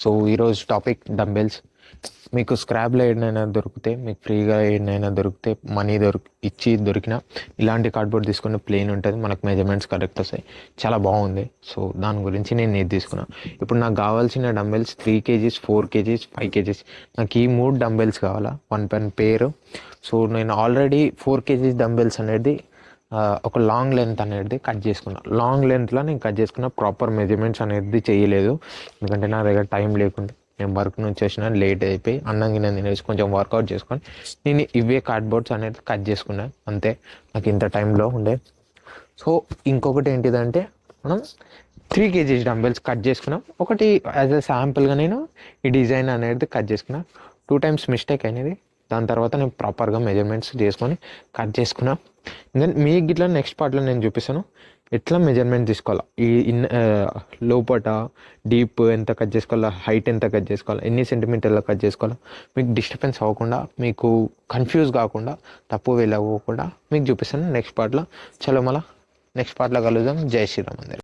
So ఈరోజు topic dumbbells. మీకు స్క్రాప్లో ఏడైనా దొరికితే, మీకు ఫ్రీగా ఏడైనా దొరికితే, మనీ ఇచ్చి దొరికినా ఇలాంటి కార్డ్బోర్డ్ తీసుకుని ప్లెయిన్ ఉంటుంది, మనకు మెజర్మెంట్స్ కరెక్ట్ వస్తాయి, చాలా బాగుంది. సో దాని గురించి నేను ఇది తీసుకున్నాను. ఇప్పుడు నాకు కావాల్సిన డంబెల్స్ 3 kgs, 4 kgs, 5 kgs. నాకు ఈ 3 డంబెల్స్ కావాలా, 1 పెన్ పేరు. సో నేను ఆల్రెడీ 4 kgs డంబెల్స్ అనేది ఒక లాంగ్ లెంత్ అనేది కట్ చేసుకున్నా. లాంగ్ లెంత్లో నేను కట్ చేసుకున్న, ప్రాపర్ మెజర్మెంట్స్ అనేది చేయలేదు, ఎందుకంటే నా దగ్గర టైం లేకుండా నేను వర్క్ నుంచి వచ్చిన లేట్ అయిపోయి అన్నంగా నేను తినేసి కొంచెం వర్కౌట్ చేసుకొని నేను ఇవే కార్డ్బోర్డ్స్ అనేది కట్ చేసుకున్నాను అంతే. నాకు ఇంత టైంలో ఉండే. సో ఇంకొకటి ఏంటిదంటే, మనం 3 kgs డంబెల్స్ కట్ చేసుకున్నాం. ఒకటి యాజ్ ఎ శాంపుల్గా నేను ఈ డిజైన్ అనేది కట్ చేసుకున్నా. 2 times మిస్టేక్ అయినది. దాని తర్వాత నేను ప్రాపర్గా మెజర్మెంట్స్ చేసుకొని కట్ చేసుకున్నా. దెన్ మీకు ఇట్లా నెక్స్ట్ పార్ట్లో నేను చూపిస్తాను ఎట్లా మెజర్మెంట్ తీసుకోవాలా, ఈ లోపట డీప్ ఎంత కట్ చేసుకోవాలా, హైట్ ఎంత కట్ చేసుకోవాలా, ఎన్ని సెంటీమీటర్లో కట్ చేసుకోవాలా, మీకు డిస్టర్బెన్స్ అవ్వకుండా, మీకు కన్ఫ్యూజ్ కాకుండా, తప్పు వెళ్ళకుండా మీకు చూపిస్తాను నెక్స్ట్ పార్ట్లో. చలో మళ్ళీ నెక్స్ట్ పార్ట్లో కలుద్దాం. జై శ్రీరామ్ అందరికీ.